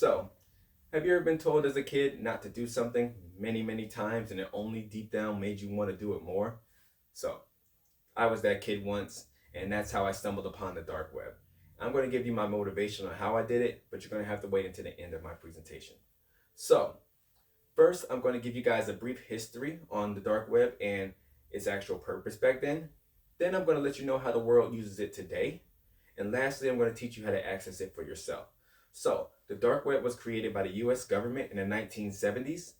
So, have you ever been told as a kid not to do something many, many times and it only deep down made you want to do it more? So, I was that kid once, and that's how I stumbled upon the dark web. I'm going to give you my motivation on how I did it, but you're going to have to wait until the end of my presentation. So, first, I'm going to give you guys a brief history on the dark web and its actual purpose back then. Then, I'm going to let you know how the world uses it today. And lastly, I'm going to teach you how to access it for yourself. So, the dark web was created by the US government in the 1970s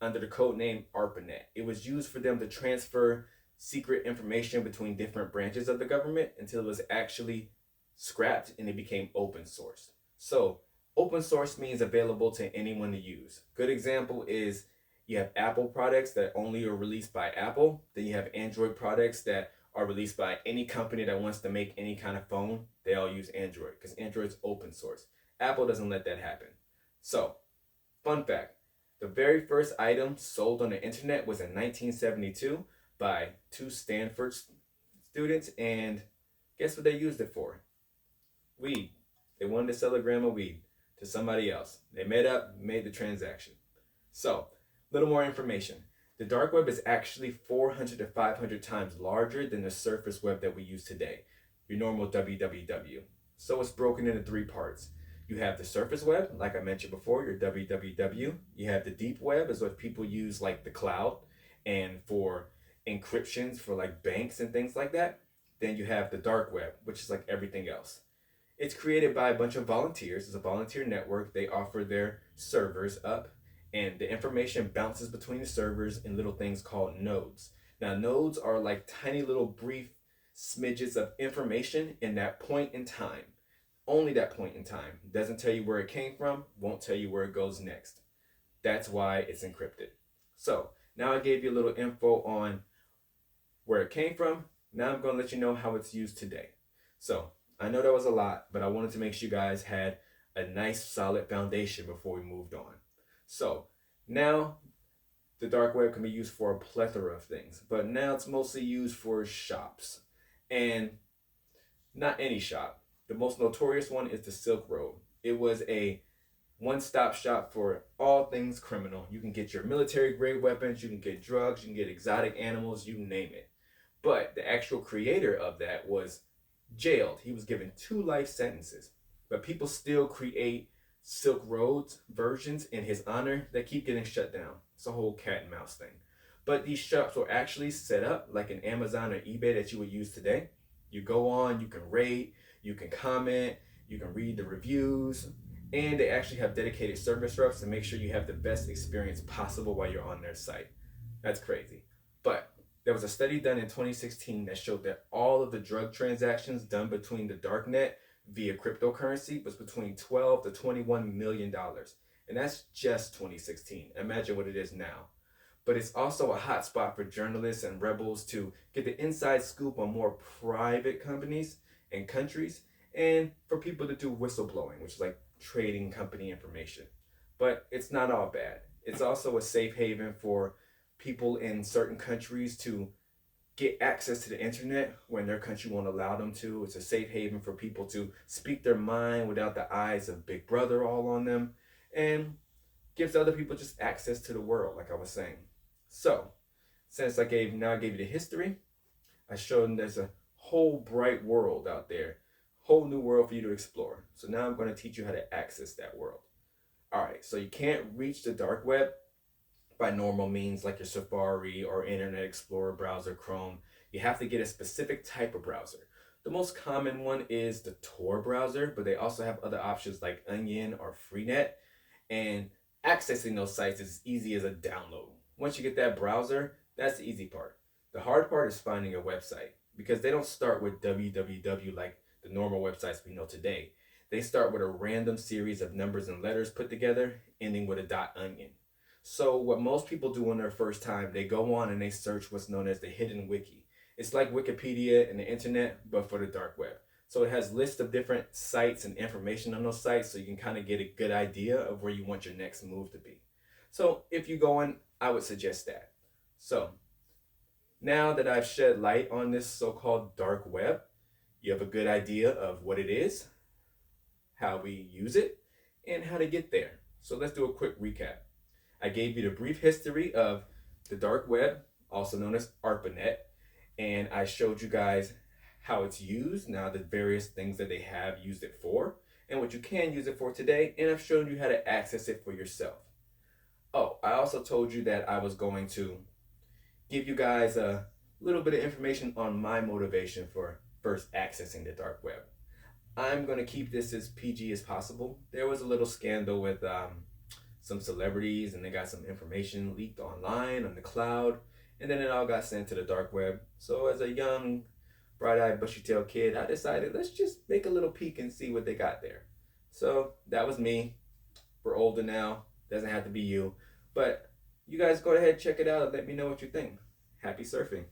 under the code name ARPANET. It was used for them to transfer secret information between different branches of the government until it was actually scrapped and it became open source. So, open source means available to anyone to use. Good example is you have Apple products that only are released by Apple. Then you have Android products that are released by any company that wants to make any kind of phone. They all use Android because Android's open source. Apple doesn't let that happen. So, fun fact, the very first item sold on the internet was in 1972 by two Stanford students, and guess what they used it for? Weed. They wanted to sell a gram of weed to somebody else. They met up, made the transaction. So, little more information. The dark web is actually 400 to 500 times larger than the surface web that we use today, your normal www. So it's broken into three parts. You have the surface web, like I mentioned before, your www. You have the deep web, is what people use like the cloud and for encryptions for like banks and things like that. Then you have the dark web, which is like everything else. It's created by a bunch of volunteers. It's a volunteer network. They offer their servers up, and the information bounces between the servers in little things called nodes. Now, nodes are like tiny little brief smidges of information in that point in time. Only that point in time. Doesn't tell you where it came from, won't tell you where it goes next. That's why it's encrypted. So, now I gave you a little info on where it came from. Now I'm going to let you know how it's used today. So, I know that was a lot, but I wanted to make sure you guys had a nice solid foundation before we moved on. So, now the dark web can be used for a plethora of things, but now it's mostly used for shops. And not any shop. The most notorious one is the Silk Road. It was a one-stop shop for all things criminal. You can get your military grade weapons, you can get drugs, you can get exotic animals, you name it. But the actual creator of that was jailed. He was given 2 life sentences. But people still create Silk Road versions in his honor that keep getting shut down. It's a whole cat and mouse thing. But these shops were actually set up like an Amazon or eBay that you would use today. You go on, you can rate, you can comment, you can read the reviews, and they actually have dedicated service reps to make sure you have the best experience possible while you're on their site. That's crazy. But there was a study done in 2016 that showed that all of the drug transactions done between the darknet via cryptocurrency was between 12 to 21 million dollars. And that's just 2016. Imagine what it is now. But it's also a hotspot for journalists and rebels to get the inside scoop on more private companies and countries, and for people to do whistleblowing, which is like trading company information. But it's not all bad. It's also a safe haven for people in certain countries to get access to the internet when their country won't allow them to. It's a safe haven for people to speak their mind without the eyes of Big Brother all on them, and gives other people just access to the world, like I was saying. So, since I gave you the history, I showed them there's a whole bright world out there, whole new world for you to explore. So now I'm going to teach you how to access that world. All right, so you can't reach the dark web by normal means like your Safari or Internet Explorer browser, Chrome. You have to get a specific type of browser. The most common one is the Tor browser, but they also have other options like Onion or Freenet. And accessing those sites is as easy as a download. Once you get that browser, that's the easy part. The hard part is finding a website because they don't start with www like the normal websites we know today. They start with a random series of numbers and letters put together, ending with a .onion. So what most people do on their first time, they go on and they search what's known as the hidden wiki. It's like Wikipedia and the internet, but for the dark web. So it has lists of different sites and information on those sites so you can kind of get a good idea of where you want your next move to be. So if you go in, I would suggest that. So now that I've shed light on this so-called dark web, you have a good idea of what it is, how we use it, and how to get there. So let's do a quick recap. I gave you the brief history of the dark web, also known as ARPANET, and I showed you guys how it's used, now the various things that they have used it for, and what you can use it for today, and I've shown you how to access it for yourself. Oh, I also told you that I was going to give you guys a little bit of information on my motivation for first accessing the dark web. I'm going to keep this as PG as possible. There was a little scandal with some celebrities, and they got some information leaked online on the cloud, and then it all got sent to the dark web. So as a young, bright-eyed, bushy-tailed kid, I decided let's just make a little peek and see what they got there. So that was me. We're older now. Doesn't have to be you, but you guys go ahead, check it out, and let me know what you think. Happy surfing.